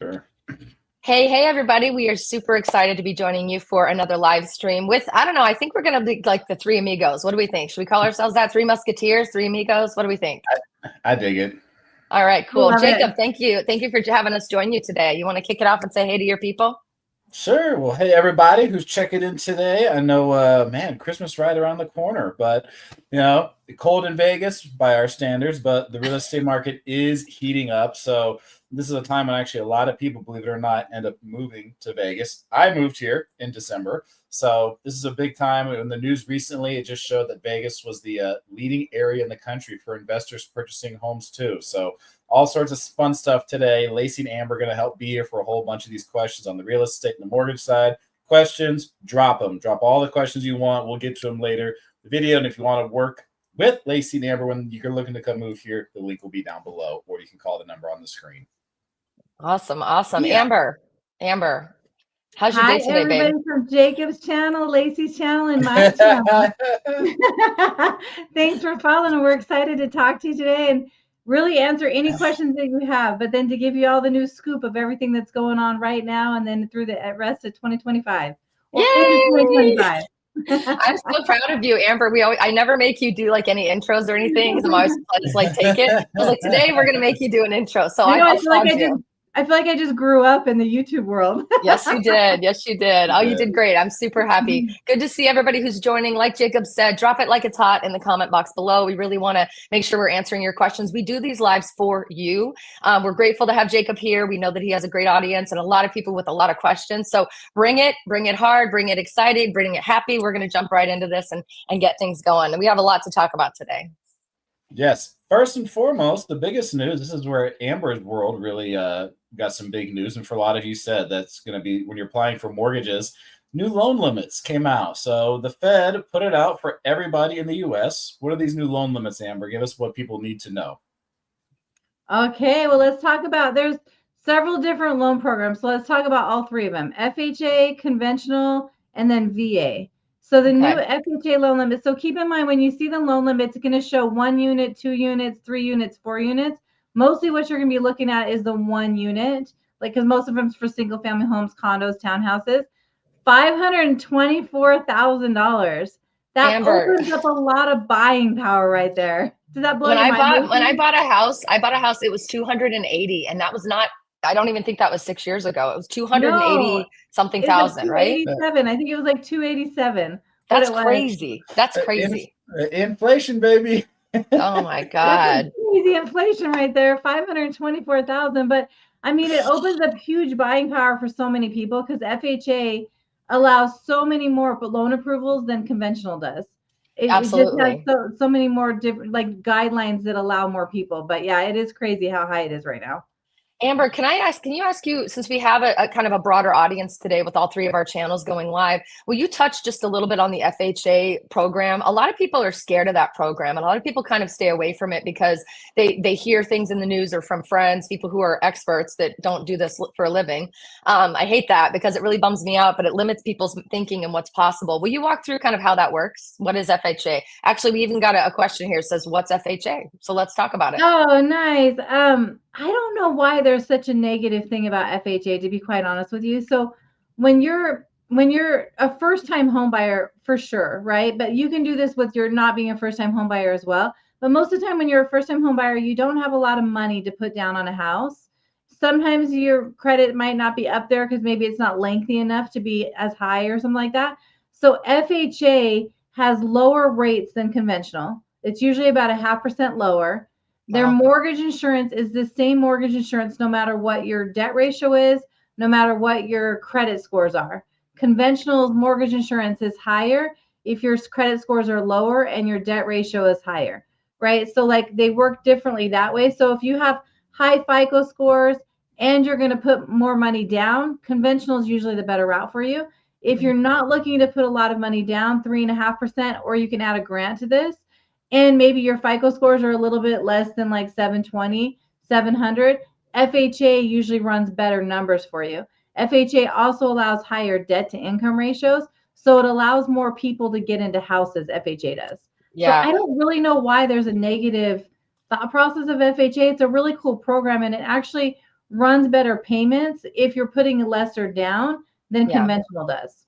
Sure. Hey, everybody. We are super excited to be joining you for another live stream with, I don't know, I think we're going to be like the three amigos. What do we think? Should we call ourselves that? Three Musketeers, three amigos? What do we think? I dig it. All right, cool. Love Jacob, it. thank you. Thank you for having us join you today. You want to kick it off and say hey to your people? Sure. Well, hey, everybody who's checking in today. I know, man, Christmas right around the corner, but, cold in Vegas by our standards, but the real estate market is heating up. So this is a time when actually a lot of people, believe it or not, end up moving to Vegas. I moved here in December. So this is a big time. In the news recently, it just showed that Vegas was the leading area in the country for investors purchasing homes too. So all sorts of fun stuff today. Laci and Amber are going to help be here for a whole bunch of these questions on the real estate and the mortgage side. Questions, drop them. Drop all the questions you want. We'll get to them later. The video, and if you want to work with Laci and Amber when you're looking to come move here, the link will be down below, or you can call the number on the screen. Awesome. Yeah. Amber, how's your Hi, day today, babe? everybody from Jacob's channel, Laci's channel, and my channel. Thanks for following, and we're excited to talk to you today and really answer any questions that you have, but then to give you all the new scoop of everything that's going on right now and then through the rest of 2025. Yay! 2025. I'm so proud of you, Amber. I never make you do like any intros or anything. I'm always just like take it. I was like, today we're gonna make you do an intro. So I feel like I just grew up in the YouTube world. Yes, you did. Yes, you did. Oh, you did great. I'm super happy. Good to see everybody who's joining. Like Jacob said, drop it like it's hot in the comment box below. We really want to make sure we're answering your questions. We do these lives for you. We're grateful to have Jacob here. We know that he has a great audience and a lot of people with a lot of questions. So bring it hard, bring it excited, bring it happy. We're going to jump right into this and get things going. And we have a lot to talk about today. Yes. First and foremost, the biggest news, this is where Amber's world really got some big news. And for a lot of you said that's going to be when you're applying for mortgages, new loan limits came out. So the Fed put it out for everybody in the U.S. What are these new loan limits, Amber? Give us what people need to know. Okay, well, let's talk about, there's several different loan programs. So let's talk about all three of them, FHA, conventional, and then VA. So the new FHA loan limit, so keep in mind when you see the loan limit, it's going to show 1 unit, 2 units, 3 units, 4 units. Mostly what you're going to be looking at is the 1 unit, because most of them is for single family homes, condos, townhouses. $524,000. That opens up a lot of buying power right there. Does that blow your mind? When I bought a house, it was 280, and that was not, I don't even think that was 6 years ago. It was 280 something thousand, right? 287. I think it was like 287. That's crazy. That's crazy. Inflation, baby. Oh my God. Crazy inflation right there. 524,000. But I mean, it opens up huge buying power for so many people because FHA allows so many more loan approvals than conventional does. Absolutely. It just has so many more different guidelines that allow more people. But yeah, it is crazy how high it is right now. Amber, can you ask you, since we have a kind of a broader audience today with all three of our channels going live, will you touch just a little bit on the FHA program? A lot of people are scared of that program, and a lot of people kind of stay away from it because they hear things in the news or from friends, people who are experts that don't do this for a living. I hate that because it really bums me out, but it limits people's thinking and what's possible. Will you walk through kind of how that works? What is FHA? Actually, we even got a question here that says, what's FHA? So let's talk about it. Oh, nice. I don't know why there's such a negative thing about FHA, to be quite honest with you. So when you're a first-time home buyer, for sure, right? But you can do this with your not being a first-time home buyer as well. But most of the time when you're a first-time home buyer, you don't have a lot of money to put down on a house. Sometimes your credit might not be up there because maybe it's not lengthy enough to be as high or something like that. So FHA has lower rates than conventional. It's usually about 0.5% lower. Their mortgage insurance is the same mortgage insurance no matter what your debt ratio is, no matter what your credit scores are. Conventional mortgage insurance is higher if your credit scores are lower and your debt ratio is higher, right? So they work differently that way. So if you have high FICO scores and you're going to put more money down, conventional is usually the better route for you. If you're not looking to put a lot of money down, 3.5%, or you can add a grant to this, and maybe your FICO scores are a little bit less than 720, 700, FHA usually runs better numbers for you. FHA also allows higher debt to income ratios, so it allows more people to get into houses, FHA does. Yeah. So I don't really know why there's a negative thought process of FHA. It's a really cool program, and it actually runs better payments if you're putting a lesser down than Yeah. conventional does.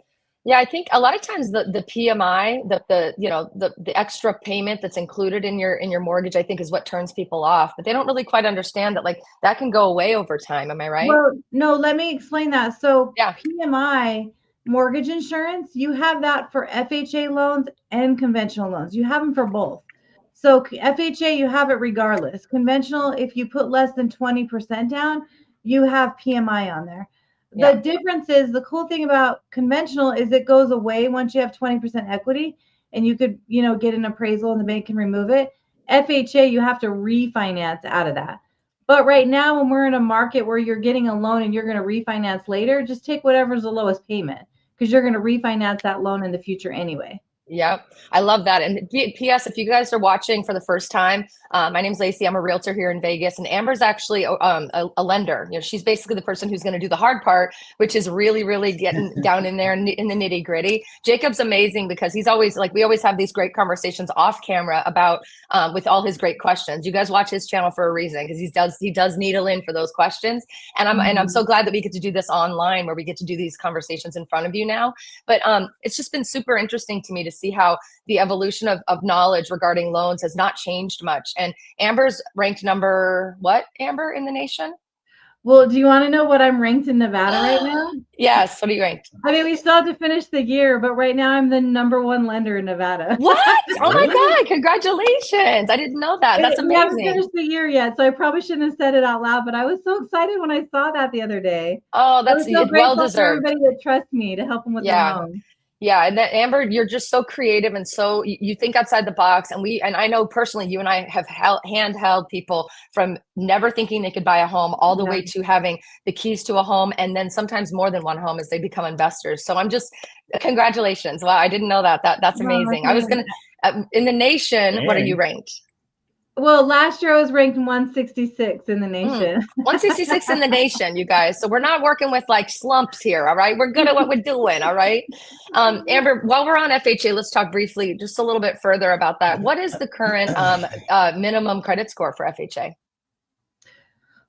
Yeah, I think a lot of times the PMI, the extra payment that's included in your mortgage, I think is what turns people off. But they don't really quite understand that like that can go away over time. Am I right? Well, no, let me explain that. So Yeah. PMI mortgage insurance, you have that for FHA loans and conventional loans. You have them for both. So FHA, you have it regardless. Conventional, if you put less than 20% down, you have PMI on there. The Yeah. difference is the cool thing about conventional is it goes away once you have 20% equity and you could, get an appraisal and the bank can remove it. FHA, you have to refinance out of that. But right now, when we're in a market where you're getting a loan and you're going to refinance later, just take whatever's the lowest payment because you're going to refinance that loan in the future anyway. Yep. I love that. And P.S. if you guys are watching for the first time, my name's Laci. I'm a realtor here in Vegas, and Amber's actually a lender. She's basically the person who's going to do the hard part, which is really, really getting down in there in the nitty gritty. Jacob's amazing because he's always we always have these great conversations off camera about with all his great questions. You guys watch his channel for a reason because he does needle in for those questions. And I'm so glad that we get to do this online where we get to do these conversations in front of you now. But it's just been super interesting to me to see how the evolution of knowledge regarding loans has not changed much. And Amber's ranked number what, Amber, in the nation? Well, do you want to know what I'm ranked in Nevada right now? Yes. What are you ranked? I mean, we still have to finish the year, but right now I'm the #1 lender in Nevada. What? Oh my God. Congratulations. I didn't know that. That's amazing. We haven't finished the year yet, so I probably shouldn't have said it out loud, but I was so excited when I saw that the other day. Oh, that's so well deserved. For everybody that trusts me to help them with their loan. Yeah, and that, Amber, you're just so creative and so you think outside the box. And I know personally, you and I have handheld people from never thinking they could buy a home all the way to having the keys to a home, and then sometimes more than one home as they become investors. So I'm just congratulations! Wow, I didn't know that. That's amazing. I was gonna in the nation. Dang. What are you ranked? Well, last year I was ranked 166 in the nation. 166 in the nation, you guys. So we're not working with like slumps here, all right? We're good at what we're doing, all right? Amber, while we're on FHA, let's talk briefly just a little bit further about that. What is the current minimum credit score for FHA?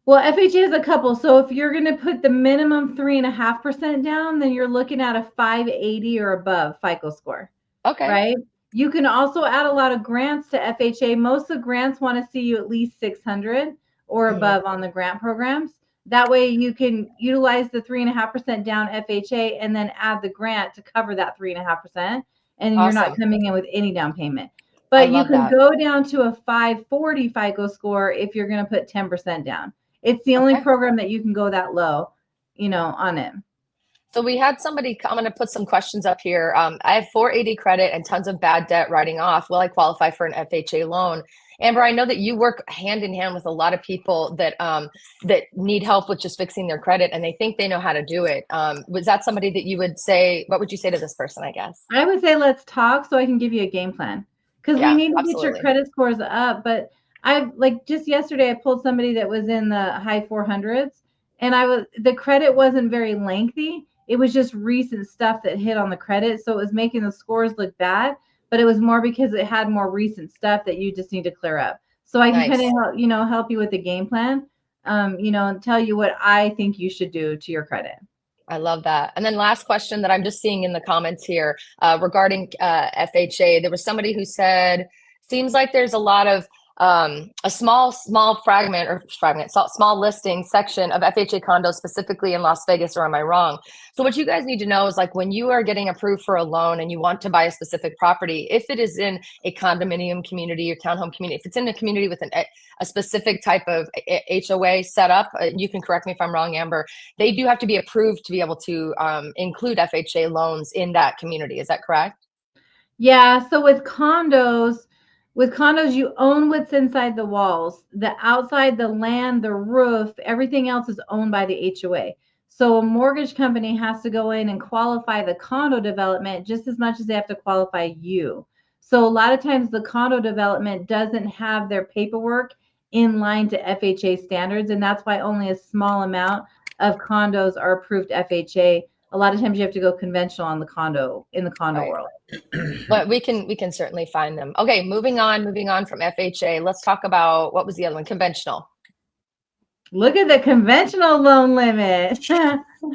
Well, FHA has a couple. So if you're going to put the minimum 3.5% down, then you're looking at a 580 or above FICO score. Okay. Right? You can also add a lot of grants to FHA. Most of the grants want to see you at least 600 or above on the grant programs. That way you can utilize the 3.5% down FHA and then add the grant to cover that 3.5%. And you're not coming in with any down payment. But you can go down to a 540 FICO score if you're going to put 10% down. It's the only program that you can go that low, on it. So we had somebody, I'm going to put some questions up here. I have 480 credit and tons of bad debt writing off. Will I qualify for an FHA loan? Amber, I know that you work hand in hand with a lot of people that that need help with just fixing their credit and they think they know how to do it. Was that somebody that you would say, what would you say to this person, I guess? I would say, let's talk so I can give you a game plan. Because we need to get your credit scores up. But just yesterday, I pulled somebody that was in the high 400s and the credit wasn't very lengthy. It was just recent stuff that hit on the credit. So it was making the scores look bad, but it was more because it had more recent stuff that you just need to clear up. So I can kind of help you with the game plan, and tell you what I think you should do to your credit. I love that. And then last question that I'm just seeing in the comments here regarding FHA, there was somebody who said, seems like there's a lot of a small listing section of FHA condos specifically in Las Vegas, or am I wrong? So what you guys need to know is like when you are getting approved for a loan and you want to buy a specific property, if it is in a condominium community or townhome community, if it's in a community with a specific type of HOA setup, you can correct me if I'm wrong, Amber, they do have to be approved to be able to include FHA loans in that community. Is that correct? Yeah. So with condos, you own what's inside the walls. The outside, the land, the roof, everything else is owned by the HOA. So a mortgage company has to go in and qualify the condo development just as much as they have to qualify you. So a lot of times the condo development doesn't have their paperwork in line to FHA standards, and that's why only a small amount of condos are approved FHA. A lot of times you have to go conventional in the condo world. But we can certainly find them. Okay, moving on from FHA. Let's talk about, what was the other one? Conventional. Look at the conventional loan limit.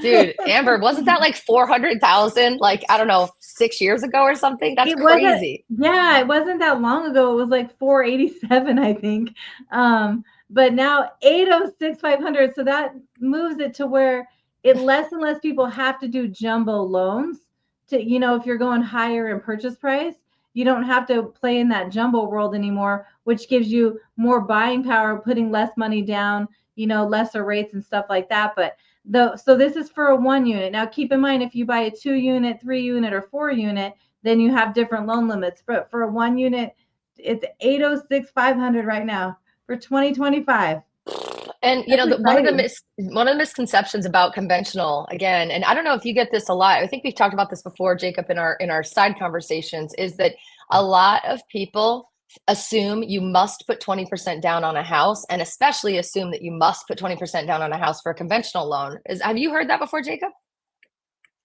Dude, Amber, wasn't that like 400,000, like, I don't know, 6 years ago or something? That's It wasn't, crazy. yeah, it wasn't that long ago. It was like 487, I think. But now 806, 500. So that moves it to where it less and less people have to do jumbo loans to, if you're going higher in purchase price, you don't have to play in that jumbo world anymore, which gives you more buying power, putting less money down, lesser rates and stuff like that. But so this is for a 1 unit. Now keep in mind, if you buy a 2 unit, 3 unit, or 4 unit, then you have different loan limits. But for a 1 unit, it's 806, 500 right now for 2025. And one of the misconceptions about conventional, again, and I don't know if you get this a lot. I think we've talked about this before, Jacob, in our side conversations, is that a lot of people assume you must put 20% down on a house, and especially assume that you must put 20% down on a house for a conventional loan. Have you heard that before, Jacob?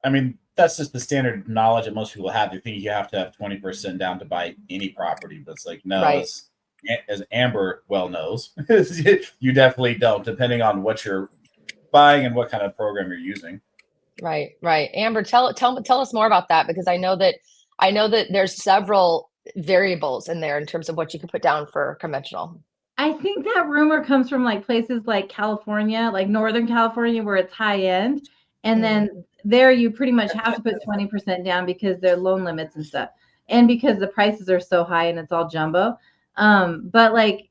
I mean, that's just the standard knowledge that most people have. They think you have to have 20% down to buy any property, but it's like, no, Right. as Amber well knows, you definitely don't, depending on what you're buying and what kind of program you're using. Right. Amber, tell us more about that, because I know that there's several variables in there in terms of what you can put down for conventional. I think that rumor comes from like places like California, like Northern California, where it's high end. And then there you pretty much have to put 20% down because they're loan limits and stuff. And because the prices are so high and it's all jumbo. But like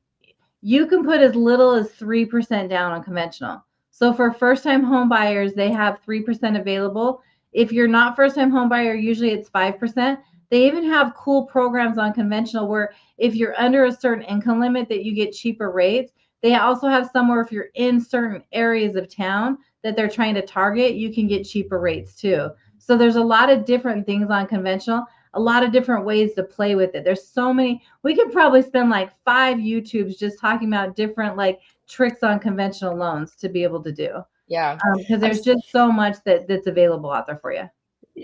you can put as little as 3% down on conventional. So for first-time home buyers, they have 3% available. If you're not first-time home buyer, usually it's 5%. They even have cool programs on conventional where if you're under a certain income limit that you get cheaper rates. They also have somewhere if you're in certain areas of town that they're trying to target, you can get cheaper rates too. So there's a lot of different things on conventional, a lot of different ways to play with it. There's so many. We could probably spend like 5 YouTubes just talking about different like tricks on conventional loans to be able to do. Yeah. Because there's just so much that's available out there for you.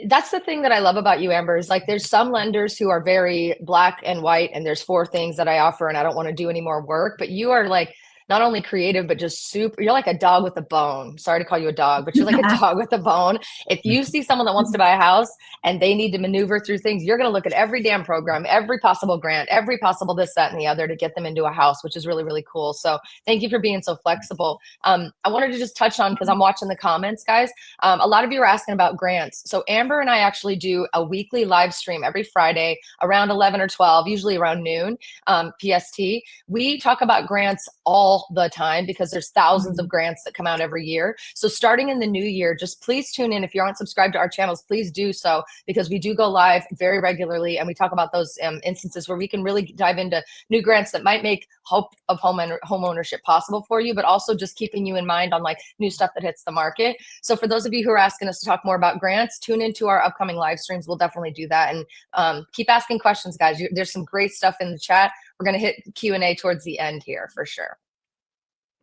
That's the thing that I love about you, Amber, is like there's some lenders who are very black and white, and there's 4 things that I offer and I don't want to do any more work. But you are like not only creative, but just super, you're like a dog with a bone. Sorry to call you a dog, but you're like a dog with a bone. If you see someone that wants to buy a house and they need to maneuver through things, you're going to look at every damn program, every possible grant, every possible this, that, and the other to get them into a house, which is really, really cool. So thank you for being so flexible. I wanted to just touch on, because I'm watching the comments, guys. A lot of you are asking about grants. So Amber and I actually do a weekly live stream every Friday around 11 or 12, usually around noon PST. We talk about grants all the time because there's thousands of grants that come out every year. So starting in the new year, just please tune in. If you aren't subscribed to our channels, please do so, because we do go live very regularly and we talk about those instances where we can really dive into new grants that might make hope of home ownership possible for you, but also just keeping you in mind on like new stuff that hits the market. So for those of you who are asking us to talk more about grants, tune into our upcoming live streams. We'll definitely do that. And keep asking questions, guys. There's some great stuff in the chat. We're going to hit Q&A towards the end here for sure.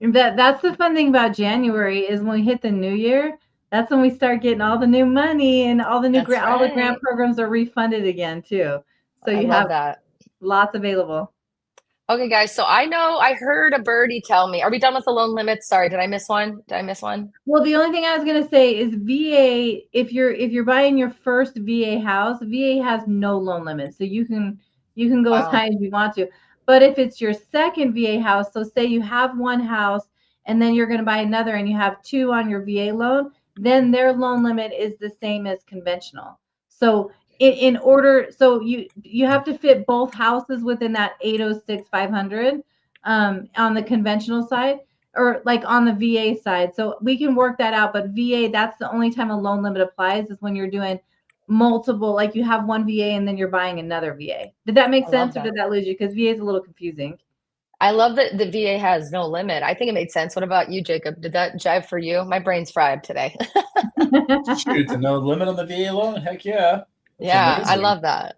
That's the fun thing about January is when we hit the new year, that's when we start getting all the new money and all the new all the grant programs are refunded again too. So you have that. Lots available. Okay, guys. So I heard a birdie tell me, are we done with the loan limits? Sorry, did I miss one? Well, the only thing I was going to say is VA, if you're buying your first VA house, VA has no loan limits. So you can go as high as you want to. But if it's your second VA house, so say you have one house and then you're going to buy another and you have 2 on your VA loan, then their loan limit is the same as conventional. So in order, so you have to fit both houses within that 806 500 on the conventional side, or like on the VA side. So we can work that out, but VA, that's the only time a loan limit applies is when you're doing multiple, like you have one VA and then you're buying another VA. Did that make sense, or did that lose you? Because VA is a little confusing. I love that the VA has no limit. I think it made sense. What about you, Jacob? Did that jive for you? My brain's fried today. Shoot, no limit on the VA loan? Heck yeah. Yeah, amazing. I love that.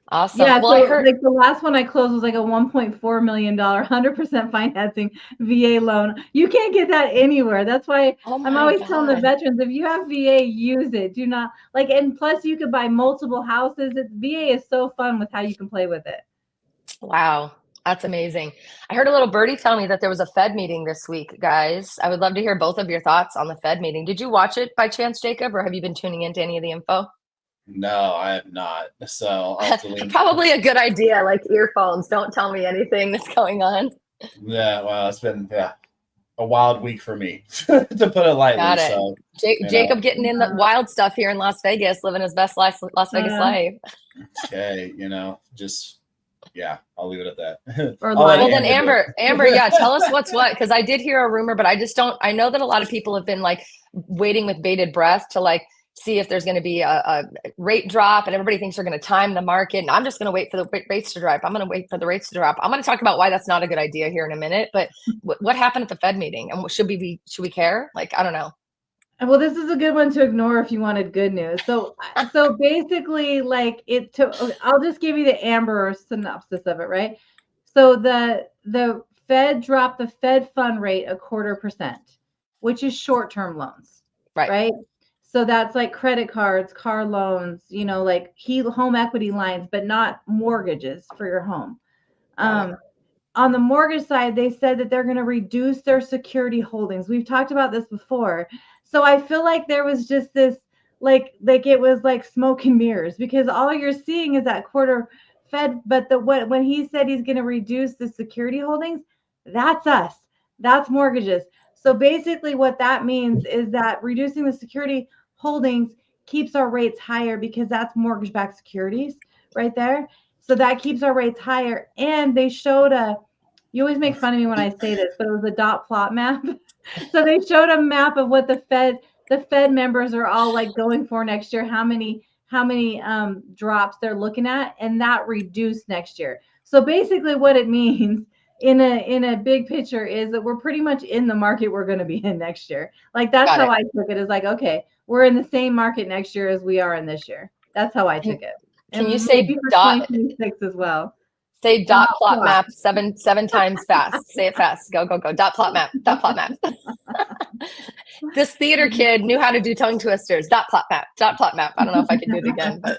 Awesome. Yeah, well, so I heard like the last one I closed was like a $1.4 million 100% financing VA loan. You can't get that anywhere. That's why I'm always telling the veterans, if you have VA, use it. Do not like, and plus you could buy multiple houses. VA is so fun with how you can play with it. Wow. That's amazing. I heard a little birdie tell me that there was a Fed meeting this week, guys. I would love to hear both of your thoughts on the Fed meeting. Did you watch it by chance, Jacob, or have you been tuning into any of the info? No, I have not. So I'll have to lean. Probably a good idea, like earphones. Don't tell me anything that's going on. Yeah, well, it's been a wild week for me, to put it lightly. Got it. So Jacob getting in the wild stuff here in Las Vegas, living his best life, Las Vegas life. Okay, just I'll leave it at that. Well, then Amber, yeah, tell us what's what, because I did hear a rumor, but I know that a lot of people have been like waiting with bated breath to like see if there's going to be a rate drop, and everybody thinks they're going to time the market. And I'm just going to wait for the rates to drop. I'm going to wait for the rates to drop. I'm going to talk about why that's not a good idea here in a minute. But what happened at the Fed meeting, and should we care? Like, I don't know. Well, this is a good one to ignore if you wanted good news. So basically, like I'll just give you the Amber synopsis of it, right? So the Fed dropped the Fed fund rate 0.25%, which is short-term loans, right? So that's like credit cards, car loans, like home equity lines, but not mortgages for your home. On the mortgage side, they said that they're going to reduce their security holdings. We've talked about this before. So I feel like there was just this, like it was like smoke and mirrors, because all you're seeing is that quarter Fed. But when he said he's going to reduce the security holdings, that's us. That's mortgages. So basically what that means is that reducing the security holdings keeps our rates higher, because that's mortgage-backed securities right there. So that keeps our rates higher. And they showed you always make fun of me when I say this, but it was a dot plot map. So they showed a map of what the Fed members are all like going for next year, how many drops they're looking at, and that reduced next year. So basically what it means in a big picture is that we're pretty much in the market we're going to be in next year. Like that's how I took it, is like, okay, we're in the same market next year as we are in this year. That's how I took it. Can you say dot 2026 as well? Say dot plot map seven times fast. Say it fast. Go. Dot plot map. Dot plot map. This theater kid knew how to do tongue twisters. Dot plot map. Dot plot map. I don't know if I can do it again, but.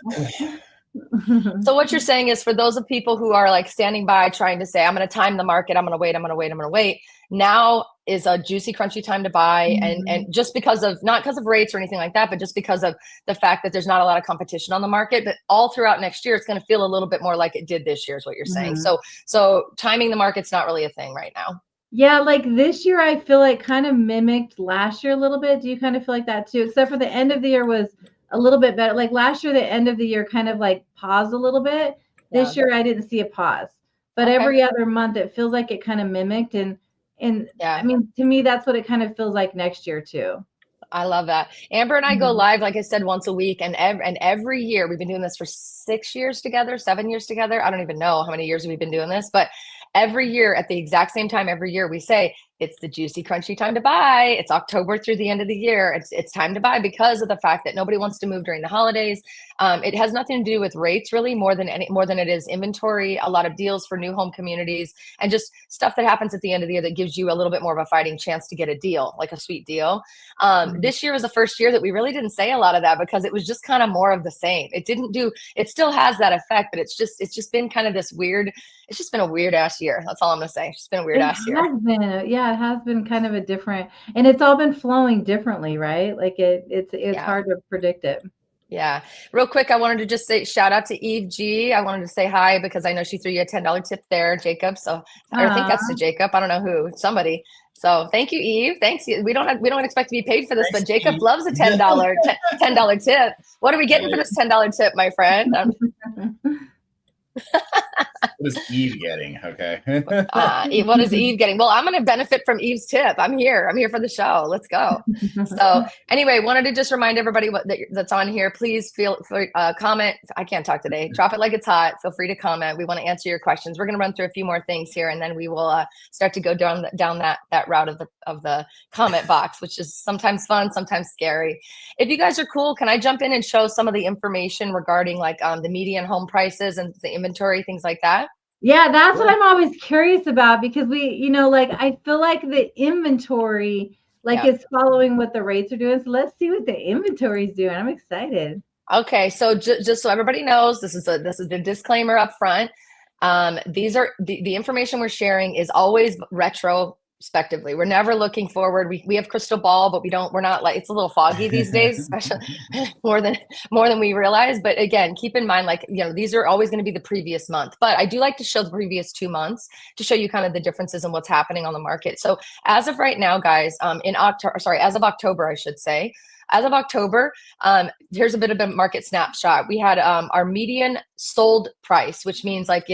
So what you're saying is, for those of people who are like standing by trying to say, I'm going to time the market, I'm going to wait. Now is a juicy, crunchy time to buy. And just because of, not because of rates or anything like that, but just because of the fact that there's not a lot of competition on the market, but all throughout next year, it's going to feel a little bit more like it did this year is what you're saying. So timing the market's not really a thing right now. Yeah, like this year, I feel like kind of mimicked last year a little bit. Do you kind of feel like that too? Except for the end of the year was a little bit better. Like last year, the end of the year kind of like paused a little bit. This year, I didn't see a pause, but every other month it feels like it kind of mimicked. And I mean, to me, that's what it kind of feels like next year too. I love that. Amber and I go live, like I said, once a week, and every year we've been doing this for 6 years together, 7 years together. I don't even know how many years we've been doing this, but every year at the exact same time, every year we say, it's the juicy, crunchy time to buy. It's October through the end of the year. It's time to buy, because of the fact that nobody wants to move during the holidays. It has nothing to do with rates, really, more than it is inventory, a lot of deals for new home communities, and just stuff that happens at the end of the year that gives you a little bit more of a fighting chance to get a deal, like a sweet deal. This year was the first year that we really didn't say a lot of that, because it was just kind of more of the same. It still has that effect, but it's just been kind of this weird. It's just been a weird ass year. That's all I'm gonna say. It's just been a weird ass year. It has been kind of a different, and it's all been flowing differently, right? Like it's hard to predict it. Yeah. Real quick, I wanted to just say shout out to Eve G. I wanted to say hi because I know she threw you a $10 tip there, Jacob. So I think that's to Jacob. I don't know who, somebody. So thank you, Eve. Thanks. We don't expect to be paid for this, but Jacob loves a $10 tip. What are we getting for this $10 tip, my friend? What is Eve getting? Okay. What is Eve getting? Well, I'm going to benefit from Eve's tip. I'm here for the show. Let's go. So anyway, wanted to just remind everybody that's on here. Please feel free, comment. I can't talk today. Drop it like it's hot. Feel free to comment. We want to answer your questions. We're going to run through a few more things here, and then we will start to go down that route of the comment box, which is sometimes fun, sometimes scary. If you guys are cool, can I jump in and show some of the information regarding like the median home prices and the inventory, things like that? Yeah, that's what I'm always curious about, because I feel like the inventory is following what the rates are doing. So let's see what the inventory is doing. I'm excited. Okay, so just so everybody knows, this is the disclaimer up front. These are the information we're sharing is always retrospectively. We're never looking forward. We have crystal ball, but we're not like, it's a little foggy these days, especially more than we realize. But again, keep in mind, like, these are always going to be the previous month, but I do like to show the previous 2 months to show you kind of the differences in what's happening on the market. So as of right now, guys, as of October, I should say, as of October, here's a bit of a market snapshot. We had our median sold price, which means like,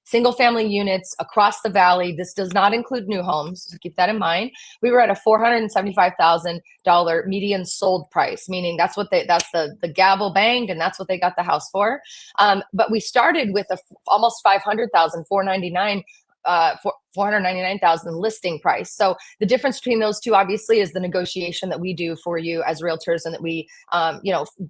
single family units across the valley. This does not include new homes, so keep that in mind. We were at a $475,000 median sold price, meaning that's the gavel banged, and that's what they got the house for. But we started with almost 500,000, 499,000 listing price. So the difference between those two obviously is the negotiation that we do for you as realtors, and that we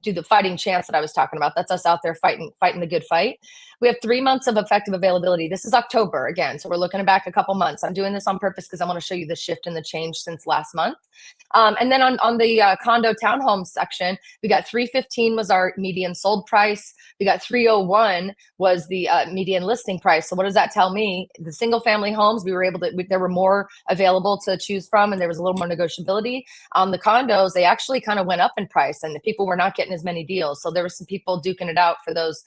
do the fighting chance that I was talking about. That's us out there fighting the good fight. We have 3 months of effective availability. This is October again, so we're looking back a couple months. I'm doing this on purpose because I want to show you the shift and the change since last month. And then on the condo townhome section, we got 315 was our median sold price. We got 301 was the median listing price. So what does that tell me? The single family homes, there were more available to choose from, and there was a little more negotiability. On the condos, they actually kind of went up in price, and the people were not getting as many deals. So there were some people duking it out for those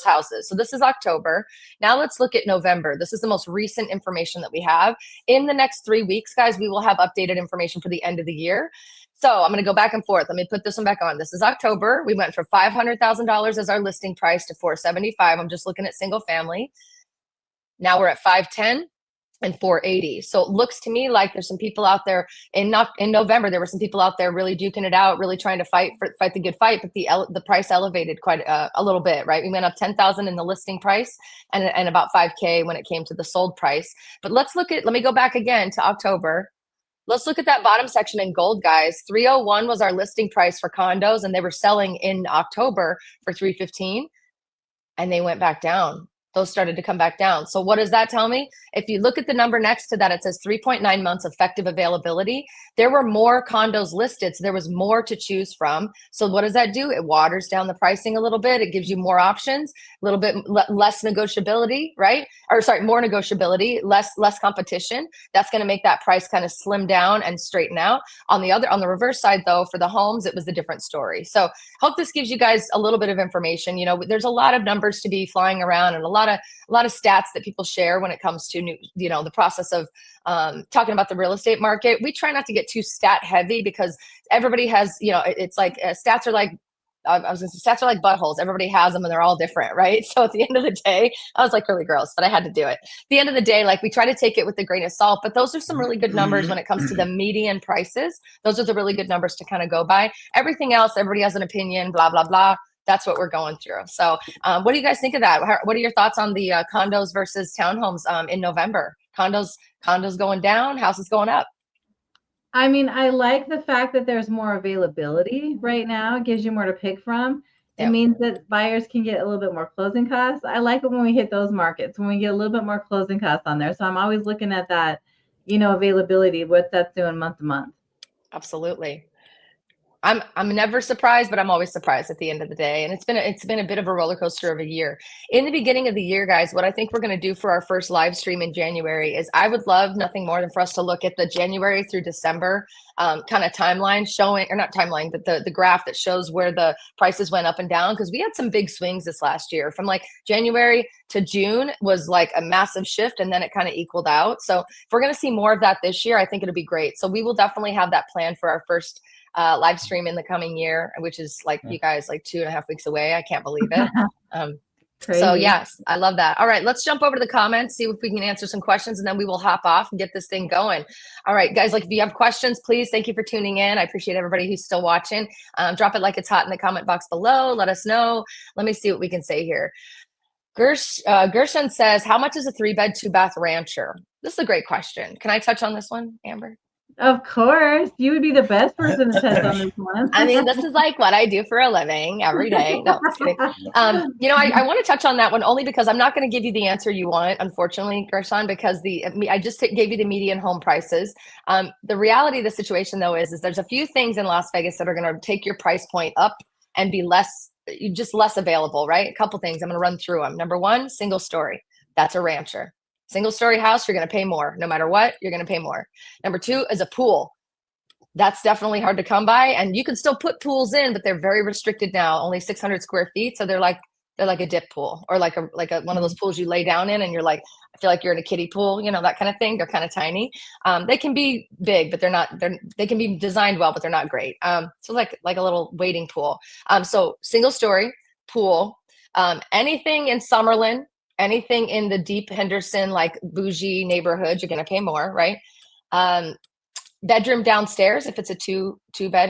houses. So this is October. Now let's look at November. This is the most recent information that we have. In the next 3 weeks, guys, we will have updated information for the end of the year. So I'm going to go back and forth. Let me put this one back on. This is October. We went from $500,000 as our listing price to $475,000. I'm just looking at single family. Now we're at $510,000 and $480,000. So it looks to me like there's some people out there in November. There were some people out there really duking it out, really trying to fight the good fight. But the price elevated quite a little bit, right? We went up $10,000 in the listing price and about $5,000 when it came to the sold price. But let me go back again to October. Let's look at that bottom section in gold, guys. 301 was our listing price for condos, and they were selling in October for 315, and they went back down. Those started to come back down. So what does that tell me? If you look at the number next to that, it says 3.9 months effective availability. There were more condos listed, so there was more to choose from. So what does that do? It waters down the pricing a little bit. It gives you more options, a little bit less negotiability, right? Or sorry, more negotiability, less competition. That's going to make that price kind of slim down and straighten out. On the reverse side, though, for the homes, it was a different story. So hope this gives you guys a little bit of information. There's a lot of numbers to be flying around, and a lot of stats that people share when it comes to the process of talking about the real estate market. We try not to get too stat heavy because everybody has, it's like stats are like, stats are like buttholes. Everybody has them and they're all different, right? So at the end of the day, I was like really gross, but I had to do it. At the end of the day, like we try to take it with a grain of salt, but those are some really good numbers when it comes to the median prices. Those are the really good numbers to kind of go by. Everything else, everybody has an opinion, blah, blah, blah. That's what we're going through. So what do you guys think of that? What are your thoughts on the condos versus townhomes in November? Condos going down, houses going up. I mean, I like the fact that there's more availability right now. It gives you more to pick from. It means that buyers can get a little bit more closing costs. I like it when we hit those markets, when we get a little bit more closing costs on there. So I'm always looking at that, availability, what that's doing month to month. Absolutely. I'm never surprised, but I'm always surprised at the end of the day. And it's been a bit of a roller coaster of a year. In the beginning of the year, guys, what I think we're going to do for our first live stream in January is I would love nothing more than for us to look at the January through December kind of timeline showing, or not timeline, but the graph that shows where the prices went up and down, because we had some big swings this last year. From like January to June was like a massive shift, and then it kind of equaled out. So if we're going to see more of that this year, I think it'll be great. So we will definitely have that plan for our first live stream in the coming year, which is like you guys like 2.5 weeks away. I can't believe it. So yes, I love that. All right, let's jump over to the comments, see if we can answer some questions, and then we will hop off and get this thing going. All right, guys, like if you have questions, please, thank you for tuning in. I appreciate everybody who's still watching. Drop it like it's hot in the comment box below. Let us know. Let me see what we can say here. Gershon says, how much is a 3-bed, 2-bath rancher? This is a great question. Can I touch on this one, Amber? Of course, you would be the best person to touch on this one. I mean, this is like what I do for a living every day. No, just kidding. I want to touch on that one only because I'm not going to give you the answer you want, unfortunately, Gershon, because I just gave you the median home prices. The reality of the situation, though, is there's a few things in Las Vegas that are going to take your price point up and be just less available, right? A couple things. I'm going to run through them. Number one, single story. That's a rancher. Single story house, you're going to pay more. No matter what, you're going to pay more. Number two is a pool. That's definitely hard to come by. And you can still put pools in, but they're very restricted now, only 600 square feet. So they're like a dip pool, or like a one of those pools you lay down in and you're like, I feel like you're in a kiddie pool, that kind of thing. They're kind of tiny. They can be big, but they can be designed well, but they're not great. So like a little wading pool. So single story pool, anything in Summerlin, anything in the deep Henderson, like bougie neighborhood, you're going to pay more, right? Bedroom downstairs if it's a two-story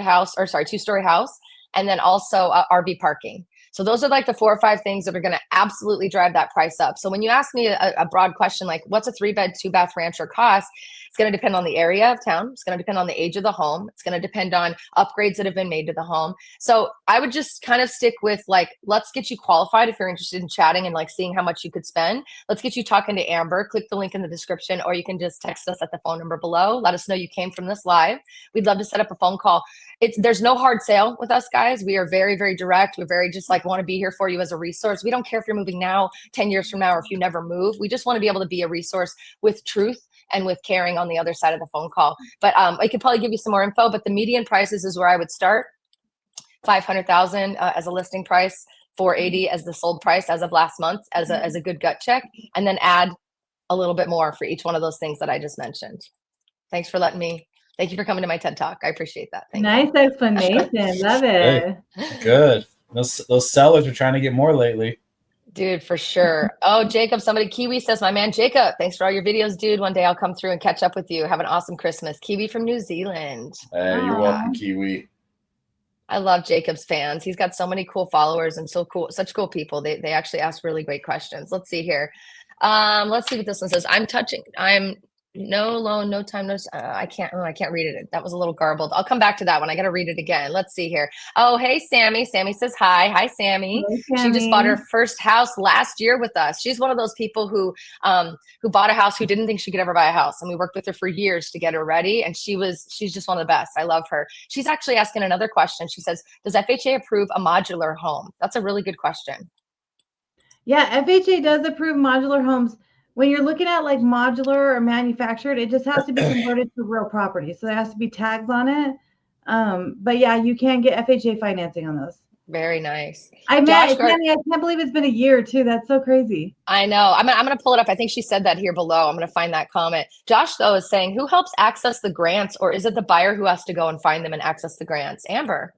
house, and then also RV parking. So those are like the 4 or 5 things that are going to absolutely drive that price up. So when you ask me a broad question like what's a 3-bed 2-bath rancher cost, it's going to depend on the area of town. It's going to depend on the age of the home. It's going to depend on upgrades that have been made to the home. So I would just kind of stick with like, let's get you qualified if you're interested in chatting and like seeing how much you could spend. Let's get you talking to Amber. Click the link in the description, or you can just text us at the phone number below. Let us know you came from this live. We'd love to set up a phone call. There's no hard sale with us, guys. We are very, very direct. We're very just like want to be here for you as a resource. We don't care if you're moving now, 10 years from now, or if you never move. We just want to be able to be a resource with truth and with caring on the other side of the phone call. But I could probably give you some more info, but the median prices is where I would start. 500,000 as a listing price, 480 as the sold price as of last month as a good gut check, and then add a little bit more for each one of those things that I just mentioned. Thank you for coming to my TED Talk. I appreciate that. Nice explanation. Love it. Good. Those sellers are trying to get more lately. Dude, for sure. Oh, Jacob, Kiwi says, my man, Jacob, thanks for all your videos, dude. One day I'll come through and catch up with you. Have an awesome Christmas. Kiwi from New Zealand. You're welcome, Kiwi. I love Jacob's fans. He's got so many cool followers and such cool people. They actually ask really great questions. Let's see here. Let's see what this one says. I'm no loan, no time, no. I can't read it. That was a little garbled. I'll come back to that one. I got to read it again. Let's see here. Oh, hey, Sammy. Sammy says hi. Hi, Sammy. Hey, Sammy. She just bought her first house last year with us. She's one of those people who bought a house who didn't think she could ever buy a house, and we worked with her for years to get her ready. And she's just one of the best. I love her. She's actually asking another question. She says, "Does FHA approve a modular home?" That's a really good question. Yeah, FHA does approve modular homes. When you're looking at like modular or manufactured, it just has to be converted to real property. So there has to be tags on it. But yeah, you can get FHA financing on those. Very nice. Sammy, I can't believe it's been a year too. That's so crazy. I know. I'm going to pull it up. I think she said that here below. I'm going to find that comment. Josh, though, is saying, who helps access the grants, or is it the buyer who has to go and find them and access the grants? Amber.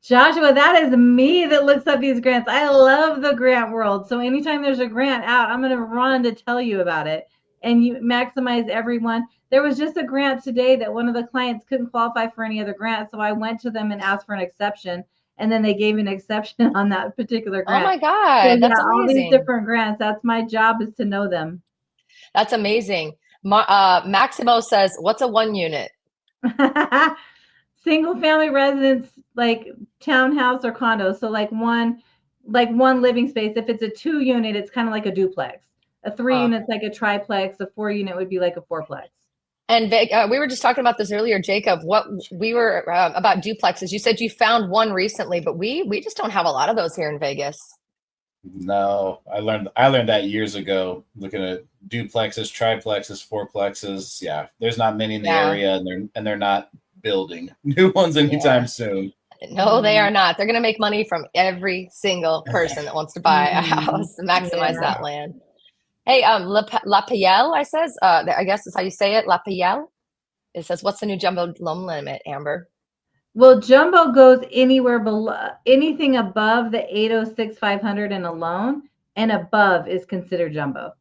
Joshua, that is me that looks up these grants. I love the grant world. So anytime there's a grant out, I'm going to run to tell you about it. And you maximize everyone. There was just a grant today that one of the clients couldn't qualify for any other grant. So I went to them and asked for an exception. And then they gave me an exception on that particular grant. Oh my God. So, that's amazing. All these different grants. That's my job, is to know them. That's amazing. Maximo says, what's a 1 unit? Single family residence, like townhouse or condo. So like one living space. If it's a 2 unit, it's kind of like a duplex. A 3 unit's like a triplex. A 4 unit would be like a fourplex. And we were just talking about this earlier, Jacob. What we were about duplexes. You said you found one recently, but we just don't have a lot of those here in Vegas. No, I learned that years ago. Looking at duplexes, triplexes, fourplexes. Yeah, there's not many in the area, and they're not building new ones anytime soon. No, they are not. They're going to make money from every single person that wants to buy a house to maximize that land. Hey, La Payelle, I guess is how you say it, La Payelle. It says, what's the new jumbo loan limit, Amber? Well, jumbo goes anywhere below, anything above the 806,500 in a loan, and above is considered jumbo.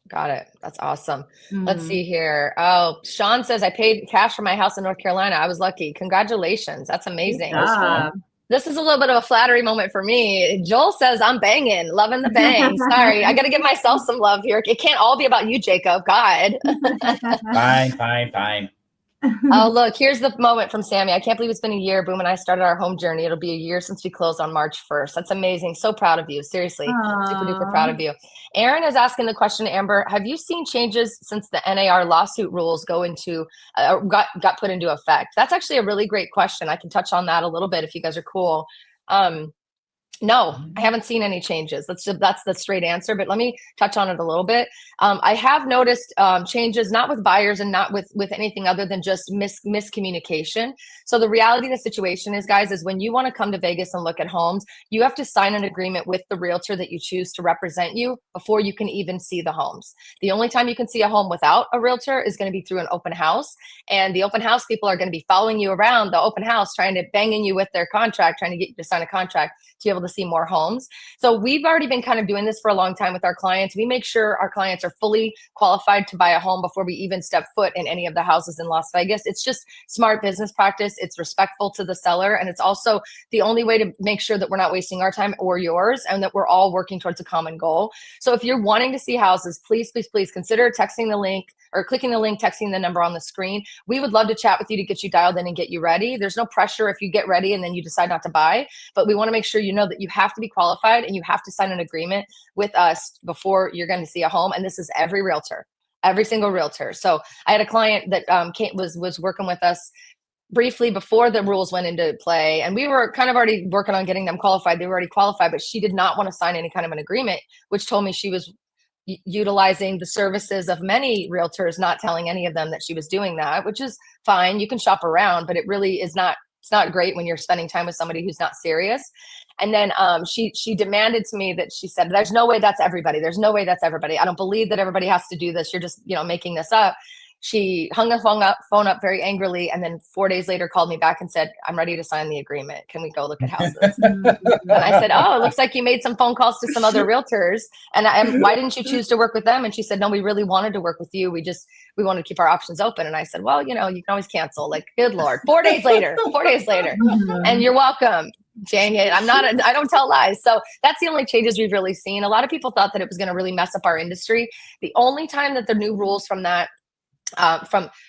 Got it. That's awesome. Let's see here. Oh, Sean says, I paid cash for my house in North Carolina. I was lucky. Congratulations. That's amazing. This is a little bit of a flattery moment for me. Joel says, I'm banging, loving the bang. Sorry, I got to give myself some love here. It can't all be about you, Jacob. God. Fine. Oh, look, here's the moment from Sammy. I can't believe it's been a year. Boom and I started our home journey. It'll be a year since we closed on March 1st. That's amazing. So proud of you. Seriously. Super duper proud of you. Aaron is asking the question, Amber, have you seen changes since the NAR lawsuit rules got put into effect? That's actually a really great question. I can touch on that a little bit if you guys are cool. No, I haven't seen any changes. That's the straight answer, but let me touch on it a little bit. I have noticed changes, not with buyers and not with anything other than just miscommunication. So the reality of the situation is, guys, is when you want to come to Vegas and look at homes, you have to sign an agreement with the realtor that you choose to represent you before you can even see the homes. The only time you can see a home without a realtor is going to be through an open house. And the open house people are going to be following you around the open house, trying to banging you with their contract, trying to get you to sign a contract to be able to see more homes. So we've already been kind of doing this for a long time with our clients. We make sure our clients are fully qualified to buy a home before we even step foot in any of the houses in Las Vegas. It's just smart business practice. It's respectful to the seller. And it's also the only way to make sure that we're not wasting our time or yours, and that we're all working towards a common goal. So if you're wanting to see houses, please, please, please consider texting the link or clicking the link, texting the number on the screen. We would love to chat with you to get you dialed in and get you ready. There's no pressure if you get ready and then you decide not to buy, but we want to make sure you know that you have to be qualified and you have to sign an agreement with us before you're going to see a home. And this is every realtor, every single realtor. So I had a client that was working with us briefly before the rules went into play, and we were kind of already working on getting them qualified. They were already qualified, but she did not want to sign any kind of an agreement, which told me she was utilizing the services of many realtors, not telling any of them that she was doing that, which is fine. You can shop around, but it really is not, it's not great when you're spending time with somebody who's not serious. And then she demanded to me that she said, there's no way that's everybody. There's no way that's everybody. I don't believe that everybody has to do this. You're just, making this up. She hung the phone up very angrily, and then 4 days later called me back and said, I'm ready to sign the agreement. Can we go look at houses? And I said, oh, it looks like you made some phone calls to some other realtors. And why didn't you choose to work with them? And she said, no, we really wanted to work with you. We wanted to keep our options open. And I said, well, you can always cancel. Like, good Lord. 4 days later, and you're welcome. Dang it. I don't tell lies. So that's the only changes we've really seen. A lot of people thought that it was going to really mess up our industry. The only time that the new rules from that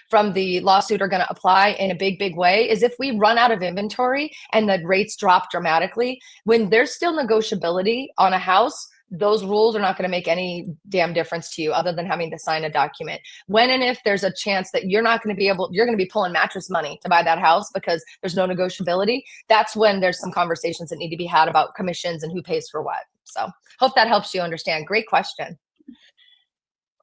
from the lawsuit are going to apply in a big way is if we run out of inventory and the rates drop dramatically. When there's still negotiability on a house, those rules are not going to make any damn difference to you other than having to sign a document. When and if there's a chance that you're going to be pulling mattress money to buy that house because there's no negotiability, that's when there's some conversations that need to be had about commissions and who pays for what. So hope that helps you understand. Great question.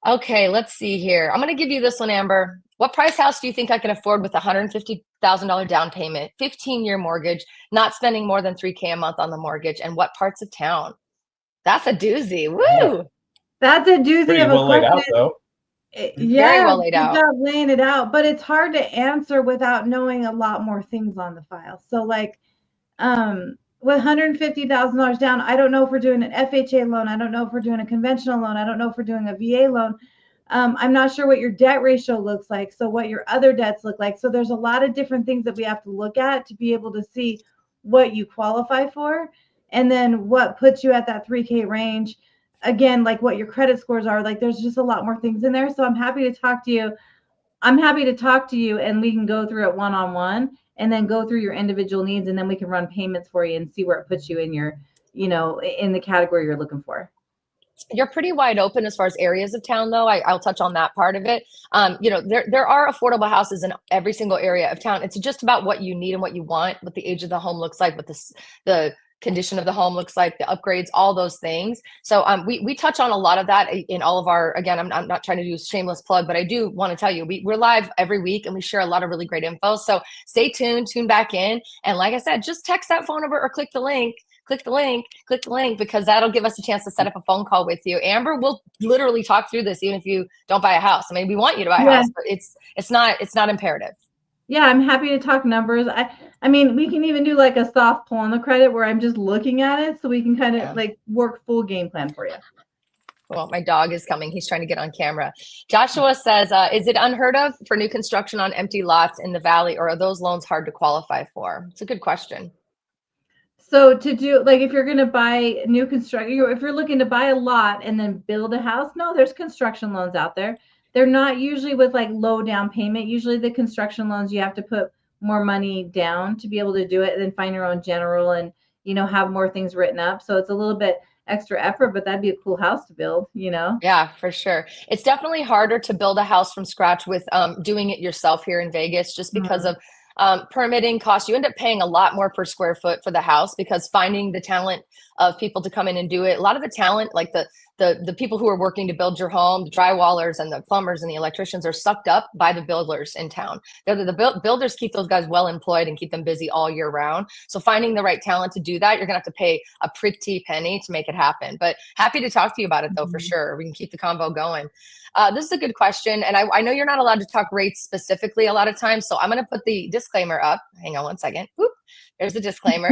Okay, let's see here. I'm going to give you this one, Amber. What price house do you think I can afford with a $150,000 down payment, 15-year mortgage, not spending more than $3,000 a month on the mortgage, and what parts of town? That's a doozy. Woo! That's a doozy Pretty of a well laid question. out, though. Yeah, very well laid out. Good job laying it out, but it's hard to answer without knowing a lot more things on the file. So, like, with $150,000 down, I don't know if we're doing an FHA loan. I don't know if we're doing a conventional loan. I don't know if we're doing a VA loan. I'm not sure what your debt ratio looks like. So what your other debts look like. So there's a lot of different things that we have to look at to be able to see what you qualify for. And then what puts you at that 3K range. Again, like what your credit scores are. Like there's just a lot more things in there. So I'm happy to talk to you. And we can go through it one-on-one and then go through your individual needs. And then we can run payments for you and see where it puts you in your, in the category you're looking for. You're pretty wide open as far as areas of town, though. I'll touch on that part of it. There are affordable houses in every single area of town. It's just about what you need and what you want, what the age of the home looks like, what the condition of the home looks like, the upgrades, all those things. So we touch on a lot of that in all of our, again, I'm not trying to do a shameless plug, but I do want to tell you, we're live every week and we share a lot of really great info. So stay tuned, tune back in. And like I said, just text that phone number or click the link, because that'll give us a chance to set up a phone call with you. Amber will literally talk through this, even if you don't buy a house. I mean, we want you to buy a house, but it's not imperative. Yeah, I'm happy to talk numbers. I mean, we can even do like a soft pull on the credit where I'm just looking at it so we can kind of like work full game plan for you. Well, my dog is coming. He's trying to get on camera. Joshua says, is it unheard of for new construction on empty lots in the valley, or are those loans hard to qualify for? It's a good question. So to do, like, if you're going to buy new construction, if you're looking to buy a lot and then build a house, no, there's construction loans out there. They're not usually with like low down payment. Usually the construction loans, you have to put more money down to be able to do it and then find your own general and, have more things written up. So it's a little bit extra effort, but that'd be a cool house to build, Yeah, for sure. It's definitely harder to build a house from scratch with doing it yourself here in Vegas, just because of Permitting costs, you end up paying a lot more per square foot for the house because finding the talent of people to come in and do it. A lot of the talent, like the people who are working to build your home, the drywallers and the plumbers and the electricians are sucked up by the builders in town. The builders keep those guys well employed and keep them busy all year round. So finding the right talent to do that, you're gonna have to pay a pretty penny to make it happen. But happy to talk to you about it though, for sure. We can keep the convo going. This is a good question. And I know you're not allowed to talk rates specifically a lot of times. So I'm going to put the disclaimer up. Hang on one second. Whoop, there's the disclaimer.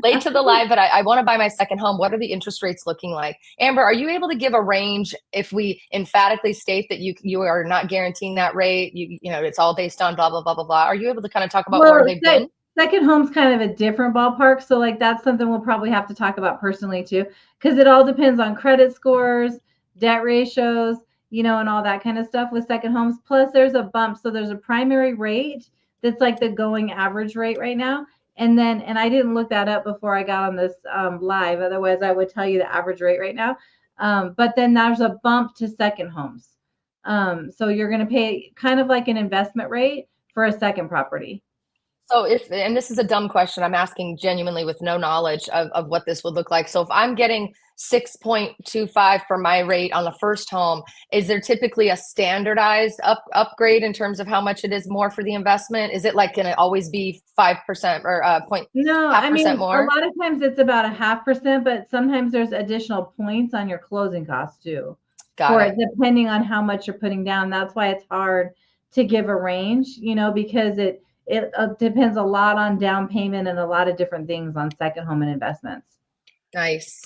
Late to the live, but I want to buy my second home. What are the interest rates looking like? Amber, are you able to give a range if we emphatically state that you are not guaranteeing that rate? You know, it's all based on blah, blah, blah, blah, blah. Are you able to kind of talk about where they've been? Second home's kind of a different ballpark. So like that's something we'll probably have to talk about personally too, because it all depends on credit scores, debt ratios, you know, and all that kind of stuff with second homes. Plus there's a bump. So there's a primary rate that's like the going average rate right now. And then, and I didn't look that up before I got on this live. Otherwise I would tell you the average rate right now. But then there's a bump to second homes. So you're going to pay kind of like an investment rate for a second property. So and this is a dumb question, I'm asking genuinely with no knowledge of what this would look like. So if I'm getting 6.25 for my rate on the first home, is there typically a standardized upgrade in terms of how much it is more for the investment? Is it like going to always be 5% or No, I mean, more? a lot of times it's about 0.5%, but sometimes there's additional points on your closing costs too. Got it. Depending on how much you're putting down. That's why it's hard to give a range, you know, because it depends a lot on down payment and a lot of different things on second home and investments. Nice.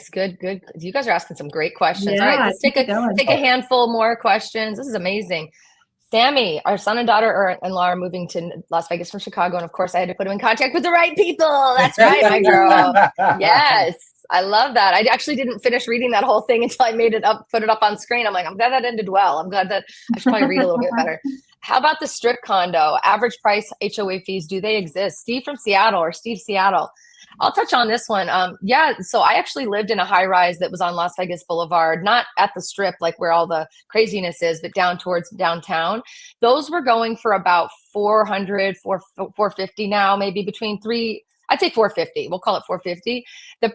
Good. You guys are asking some great questions. Yeah, all right, let's take a handful more questions. This is amazing. Sammy, our son and daughter-in-law are moving to Las Vegas from Chicago. And of course I had to put him in contact with the right people. That's right, my girl. Yes. I love that. I actually didn't finish reading that whole thing until I put it up on screen. I'm like, I'm glad that ended well. I'm glad that I should probably read a little bit better. How about the strip condo? Average price, HOA fees, do they exist? Steve Seattle. I'll touch on this one. Yeah, so I actually lived in a high rise that was on Las Vegas Boulevard, not at the strip, like where all the craziness is, but down towards downtown. Those were going for about 400, 450 now, maybe between I'd say 450. We'll call it 450.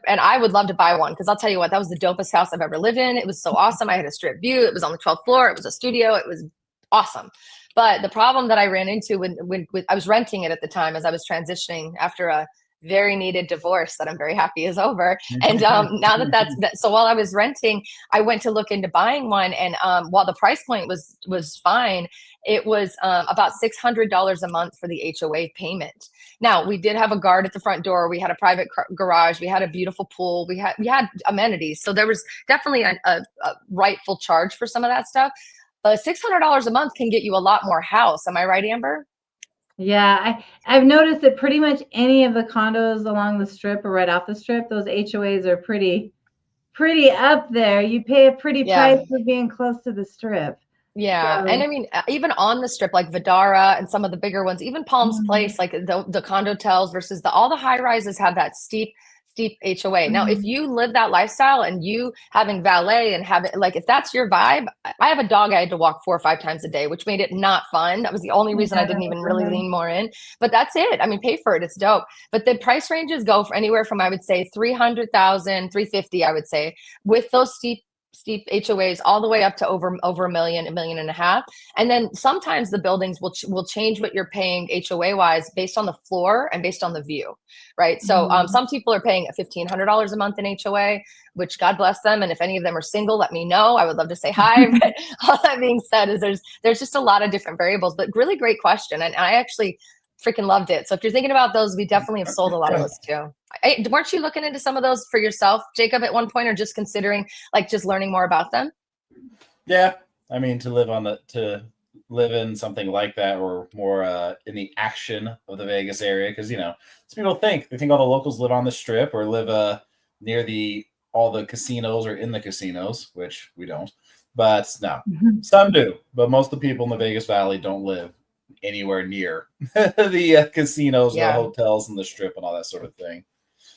And I would love to buy one because I'll tell you what, that was the dopest house I've ever lived in. It was so awesome. I had a strip view. It was on the 12th floor. It was a studio. It was awesome. But the problem that I ran into when I was renting it at the time as I was transitioning after a very needed divorce that I'm very happy is over. And now so while I was renting, I went to look into buying one. And while the price point was fine, it was about $600 a month for the HOA payment. Now we did have a guard at the front door. We had a private garage. We had a beautiful pool. We had amenities. So there was definitely a rightful charge for some of that stuff. But $600 a month can get you a lot more house. Am I right, Amber? Yeah, I've noticed that pretty much any of the condos along the strip or right off the strip, those HOAs are pretty up there. You pay a pretty price for being close to the strip. Yeah. So, and I mean, even on the strip, like Vidara and some of the bigger ones, even Palms Place, like the condo tels versus all the high rises have that steep HOA. Now, if you live that lifestyle and you having valet and if that's your vibe, I have a dog I had to walk 4 or 5 times a day, which made it not fun. That was the only reason I didn't even really lean more in, but that's it. I mean, pay for it. It's dope. But the price ranges go for anywhere from, I would say 300,000, 350, I would say, with those steep HOAs all the way up to over $1 million, $1.5 million. And then sometimes the buildings will change what you're paying HOA wise based on the floor and based on the view, right? So some people are paying $1,500 a month in HOA, which God bless them. And if any of them are single, let me know. I would love to say hi. But all that being said is there's just a lot of different variables, but really great question. And I actually freaking loved it. So if you're thinking about those, we definitely have sold a lot of those too. Weren't you looking into some of those for yourself, Jacob, at one point, or just considering just learning more about them? Yeah. I mean, to live in something like that or more in the action of the Vegas area. Because, some people they think all the locals live on the strip or live near all the casinos or in the casinos, which we don't. But no, some do. But most of the people in the Vegas Valley don't live anywhere near the casinos, the hotels, and the strip and all that sort of thing.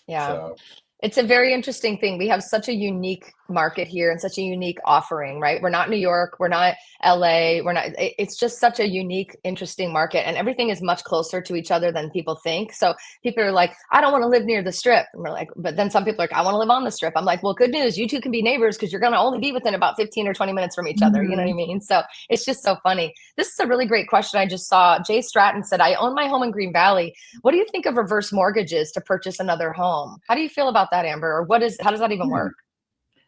Yeah. So. It's a very interesting thing. We have such a unique market here and such a unique offering, right? We're not New York, we're not LA, we're not, it's just such a unique, interesting market, and everything is much closer to each other than people think. So people are like, I don't want to live near the strip. And we're like, but then some people are like, I want to live on the strip. I'm like, well, good news, you two can be neighbors because you're going to only be within about 15 or 20 minutes from each other. You know what I mean? So it's just so funny. This is a really great question I just saw. Jay Stratton said, I own my home in Green Valley. What do you think of reverse mortgages to purchase another home? How do you feel about that, Amber? Or how does that even work?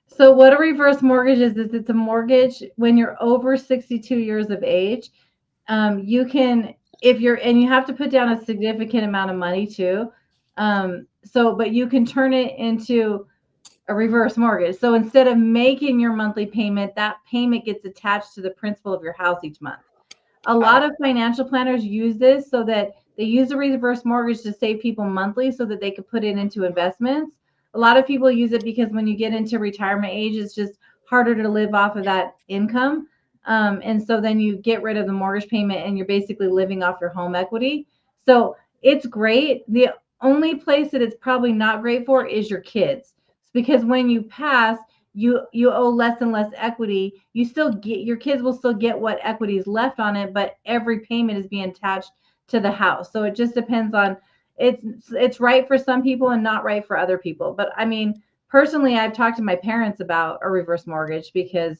So what a reverse mortgage is it's a mortgage when you're over 62 years of age. You can, if you're, and you have to put down a significant amount of money too. But you can turn it into a reverse mortgage. So instead of making your monthly payment, that payment gets attached to the principal of your house each month. A lot of financial planners use this so that they use a reverse mortgage to save people monthly so that they could put it into investments. A lot of people use it because when you get into retirement age, it's just harder to live off of that income. And so then you get rid of the mortgage payment and you're basically living off your home equity. So it's great. The only place that it's probably not great for is your kids. Because when you pass, you owe less and less equity. You still get, your kids will still get what equity is left on it, but every payment is being attached to the house. So it just depends on, it's right for some people and not right for other people. But I mean, personally, I've talked to my parents about a reverse mortgage because,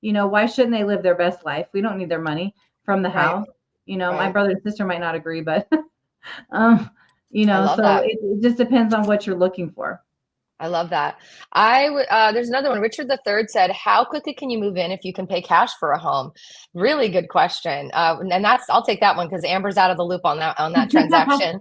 why shouldn't they live their best life? We don't need their money from the house. My brother and sister might not agree, but so that. it just depends on what you're looking for. I love that. There's another one. Richard III said, how quickly can you move in if you can pay cash for a home? Really good question. And I'll take that one because Amber's out of the loop on that transaction.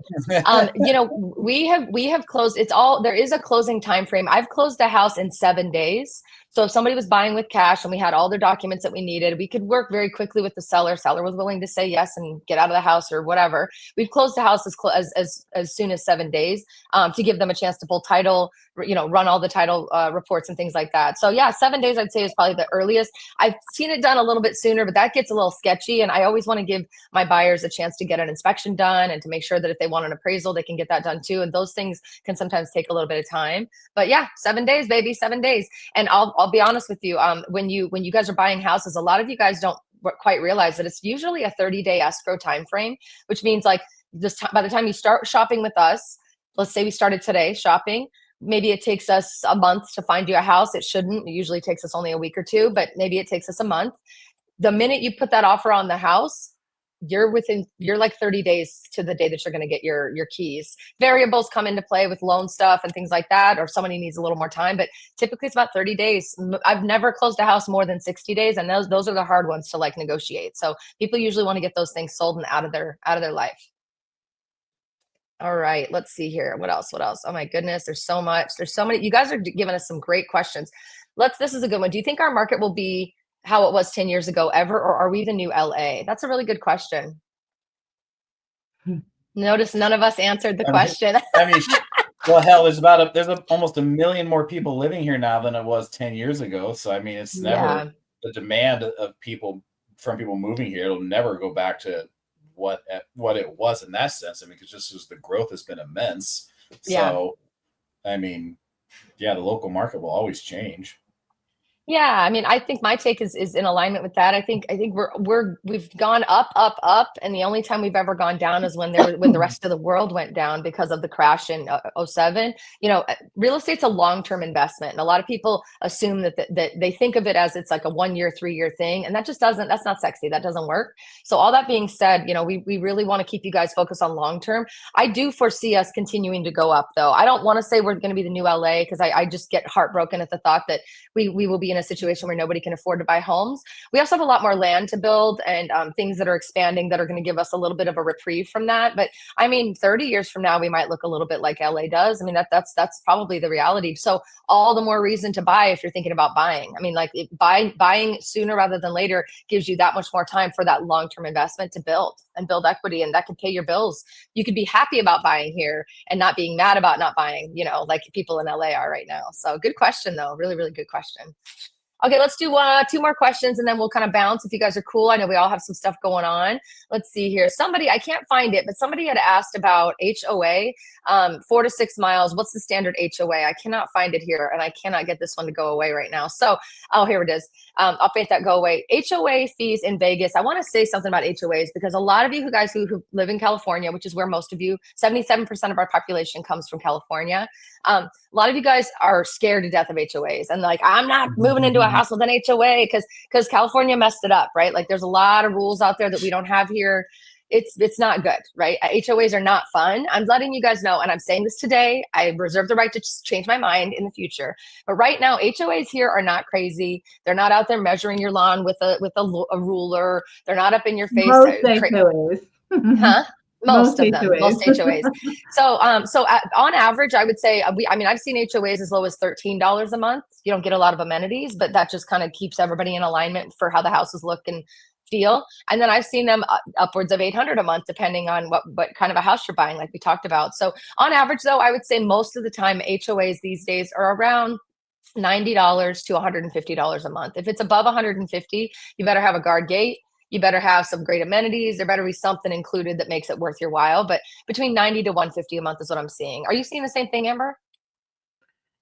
We have closed. There is a closing time frame. I've closed a house in 7 days. So if somebody was buying with cash and we had all their documents that we needed, we could work very quickly with the seller. Seller was willing to say yes and get out of the house or whatever. We've closed the house as soon as 7 days to give them a chance to pull title, run all the title reports and things like that. So yeah, 7 days I'd say is probably the earliest. I've seen it done a little bit sooner, but that gets a little sketchy. And I always want to give my buyers a chance to get an inspection done and to make sure that if they want an appraisal, they can get that done too. And those things can sometimes take a little bit of time. But yeah, 7 days, baby, 7 days. And I'll be honest with you, when you guys are buying houses, a lot of you guys don't quite realize that it's usually a 30-day escrow time frame, which means like by the time you start shopping with us, let's say we started today shopping, maybe it takes us a month to find you a house. It shouldn't. It usually takes us only a week or two, but maybe it takes us a month. The minute you put that offer on the house, you're like 30 days to the day that you're going to get your keys. Variables come into play with loan stuff and things like that, or somebody needs a little more time, but typically it's about 30 days. I've never closed a house more than 60 days. And those are the hard ones to like negotiate. So people usually want to get those things sold and out of their life. All right, let's see here. What else? Oh my goodness, there's so much. There's so many. You guys are giving us some great questions. This is a good one. Do you think our market will be how it was 10 years ago ever, or are we the new LA? That's a really good question. Notice none of us answered the question. Well, hell, there's almost 1 million more people living here now than it was 10 years ago. So, I mean, it's never the demand of people moving here. It'll never go back to what it was in that sense. I mean, because just the growth has been immense. So, I mean, the local market will always change. Yeah, I mean, I think my take is in alignment with that. I think we've gone up, and the only time we've ever gone down is when the rest of the world went down because of the crash in 2007. Real estate's a long-term investment, and a lot of people assume that they think of it as it's like a 1 year, 3 year thing, and that's not sexy. That doesn't work. So all that being said, we really want to keep you guys focused on long-term. I do foresee us continuing to go up, though. I don't want to say we're going to be the new LA because I just get heartbroken at the thought that we will be in a situation where nobody can afford to buy homes. We also have a lot more land to build and things that are expanding that are going to give us a little bit of a reprieve from that. But I mean, 30 years from now, we might look a little bit like LA does. I mean, that's probably the reality. So all the more reason to buy if you're thinking about buying. I mean, like buying sooner rather than later gives you that much more time for that long-term investment to build equity, and that could pay your bills. You could be happy about buying here and not being mad about not buying, like people in LA are right now. So good question though. Really, really good question. Okay, let's do two more questions and then we'll kind of bounce if you guys are cool. I know we all have some stuff going on. Let's see here. Somebody, I can't find it, but somebody had asked about HOA, 4 to 6 miles. What's the standard HOA? I cannot find it here and I cannot get this one to go away right now. So, oh, here it is. I'll make that go away. HOA fees in Vegas. I want to say something about HOAs because a lot of you guys who live in California, which is where most of you, 77% of our population comes from California. A lot of you guys are scared to death of HOAs and like, I'm not moving into a house with an HOA because California messed it up, right? Like there's a lot of rules out there that we don't have here. It's not good, right? HOAs are not fun. I'm letting you guys know, and I'm saying this today. I reserve the right to change my mind in the future. But right now, HOAs here are not crazy. They're not out there measuring your lawn with a ruler. They're not up in your face. Most HOAs. Huh? Most of them, HOAs. most HOAs. So on average, I would say I've seen HOAs as low as $13 a month. You don't get a lot of amenities, but that just kind of keeps everybody in alignment for how the houses look and feel. And then I've seen them upwards of $800 a month, depending on what kind of a house you're buying, like we talked about. So on average, though, I would say most of the time HOAs these days are around $90 to $150 a month. If it's above $150, you better have a guard gate. You better have some great amenities. There better be something included that makes it worth your while. But between 90 to 150 a month is what I'm seeing. Are you seeing the same thing, Amber?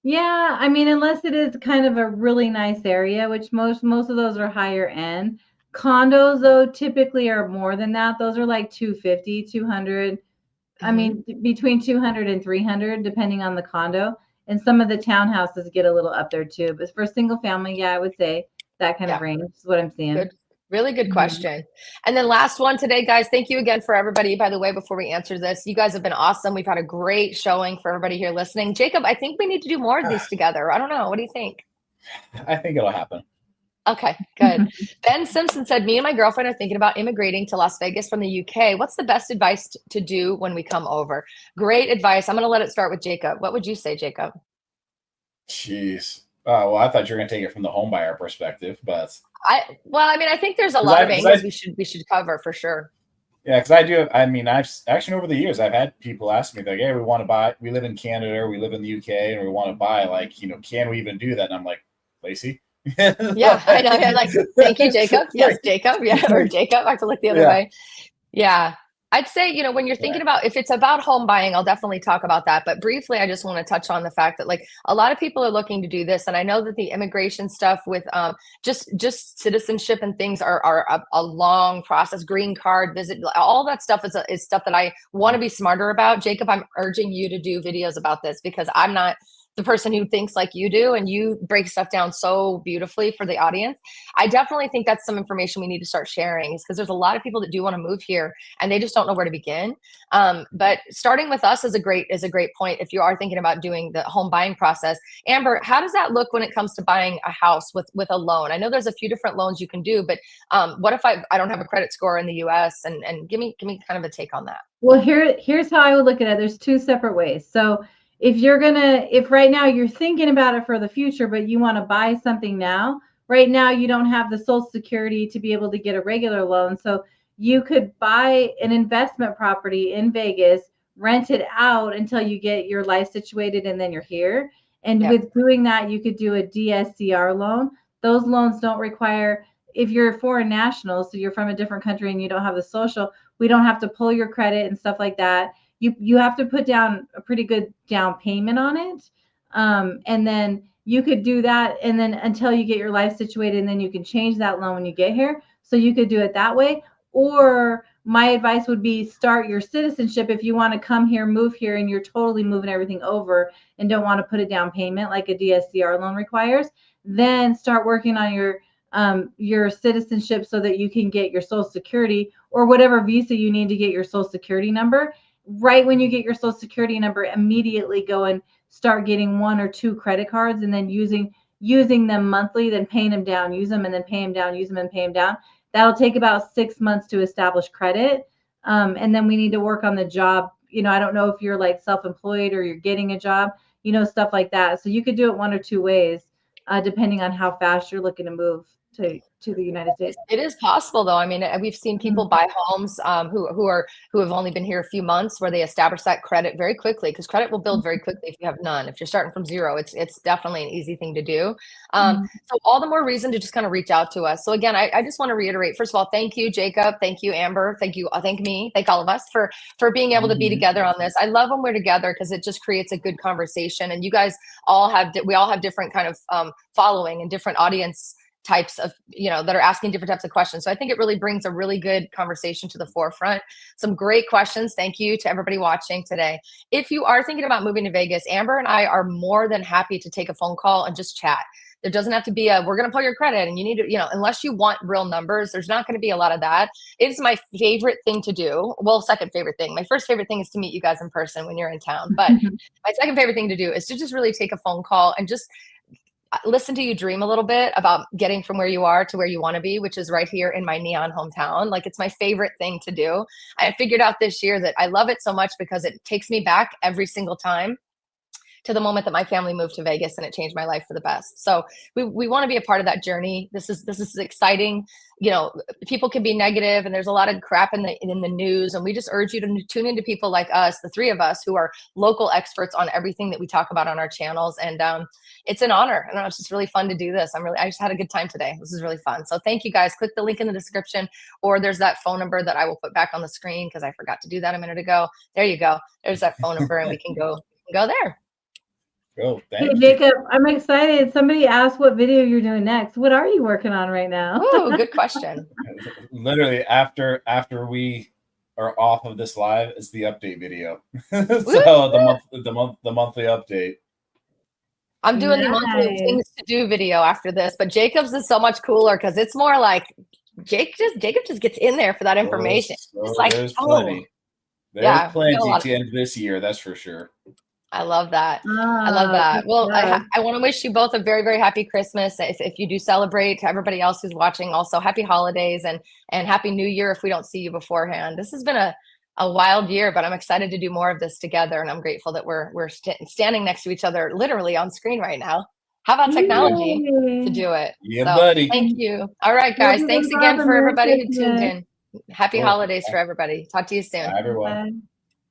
Yeah, I mean, unless it is kind of a really nice area, which most of those are higher end. Condos, though, typically are more than that. Those are like 250, 200. I mean, between 200 and 300, depending on the condo. And some of the townhouses get a little up there too. But for single family, yeah, I would say that kind of range is what I'm seeing. Good. Really good question. And then last one today, guys. Thank you again for everybody. By the way, before we answer this, you guys have been awesome. We've had a great showing for everybody here listening. Jacob, I think we need to do more of these together. I don't know. What do you think? I think it'll happen. Okay, good. Ben Simpson said, me and my girlfriend are thinking about immigrating to Las Vegas from the UK. What's the best advice to do when we come over? Great advice. I'm going to let it start with Jacob. What would you say, Jacob? Jeez. Well, I thought you were going to take it from the home buyer perspective, but I think there's a lot of angles we should cover for sure. Yeah, because I do. I've actually over the years I've had people ask me like, "Hey, we want to buy. We live in Canada, or we live in the UK, and we want to buy. Like, can we even do that?" And I'm like, Laci. Yeah, I know. Yeah, like, thank you, Jacob. Yes, Jacob. Yeah, or Jacob. I have to look the other way. Yeah. I'd say, when you're thinking about, if it's about home buying, I'll definitely talk about that. But briefly, I just want to touch on the fact that like a lot of people are looking to do this. And I know that the immigration stuff with just citizenship and things are a long process, green card visit, all that stuff is stuff that I want to be smarter about. Jacob, I'm urging you to do videos about this because I'm not the person who thinks like you do, and you break stuff down so beautifully for the audience. I definitely think that's some information we need to start sharing, is because there's a lot of people that do want to move here and they just don't know where to begin. But starting with us is a great point if you are thinking about doing the home buying process. Amber, how does that look when it comes to buying a house with a loan? I know there's a few different loans you can do, but what if I don't have a credit score in the US? And give me kind of a take on that. Well, here's how I would look at it. There's two separate ways. So if right now you're thinking about it for the future, but you want to buy something now, right now you don't have the Social Security to be able to get a regular loan. So you could buy an investment property in Vegas, rent it out until you get your life situated, and then you're here. And with doing that, you could do a DSCR loan. Those loans don't require, if you're a foreign national, so you're from a different country and you don't have the social, we don't have to pull your credit and stuff like that. You have to put down a pretty good down payment on it. And then you could do that, and then until you get your life situated, and then you can change that loan when you get here. So you could do it that way. Or my advice would be start your citizenship if you want to come here, move here, and you're totally moving everything over and don't want to put a down payment like a DSCR loan requires. Then start working on your citizenship so that you can get your Social Security or whatever visa you need to get your Social Security number. Right when you get your Social Security number, immediately go and start getting 1 or 2 credit cards, and then using them monthly, then paying them down, use them and then pay them down, use them and pay them down. That'll take about 6 months to establish credit. And then we need to work on the job. I don't know if you're like self-employed or you're getting a job, stuff like that. So you could do it 1 or 2 ways, depending on how fast you're looking to move to the United States. It is possible, though. I mean, we've seen people buy homes who have only been here a few months, where they establish that credit very quickly, because credit will build very quickly if you have none. If you're starting from zero, it's definitely an easy thing to do. So all the more reason to just kind of reach out to us. So again, I just want to reiterate. First of all, thank you, Jacob. Thank you, Amber. Thank you. Thank me. Thank all of us for being able to be together on this. I love when we're together, because it just creates a good conversation. And you guys we all have different kind of following and different audience types of, that are asking different types of questions. So I think it really brings a really good conversation to the forefront. Some great questions. Thank you to everybody watching today. If you are thinking about moving to Vegas, Amber and I are more than happy to take a phone call and just chat. There doesn't have to be we're going to pull your credit and you need to, unless you want real numbers, there's not going to be a lot of that. It's my favorite thing to do. Well, second favorite thing. My first favorite thing is to meet you guys in person when you're in town. But my second favorite thing to do is to just really take a phone call and just listen to you dream a little bit about getting from where you are to where you want to be, which is right here in my neon hometown. Like, it's my favorite thing to do. I figured out this year that I love it so much because it takes me back every single time to the moment that my family moved to Vegas, and it changed my life for the best. So we want to be a part of that journey. This is exciting. People can be negative, and there's a lot of crap in the news, and we just urge you to tune into people like us, the three of us, who are local experts on everything that we talk about on our channels. And it's an honor. I don't know, it's just really fun to do this. I just had a good time today. This is really fun. So thank you guys. Click the link in the description, or there's that phone number that I will put back on the screen because I forgot to do that a minute ago. There you go. There's that phone number, and we can go there. Oh, hey, Jacob, I'm excited. Somebody asked what video you're doing next. What are you working on right now? Oh, good question. Literally after we are off of this live is the update video. So the monthly update. I'm doing the monthly things to do video after this, but Jacob's is so much cooler because it's more like Jacob just gets in there for that information. It's like, there's plenty. There's plenty to end this year, that's for sure. I love that. I love that. Well, I want to wish you both a very, very happy Christmas. If you do celebrate, to everybody else who's watching, also happy holidays and happy New Year if we don't see you beforehand. This has been a wild year, but I'm excited to do more of this together, and I'm grateful that we're standing next to each other literally on screen right now. How about technology to do it? Yeah, buddy. Thank you. All right, guys. Thanks again for everybody who tuned in. Happy holidays for everybody. Talk to you soon. Bye, everyone. Bye.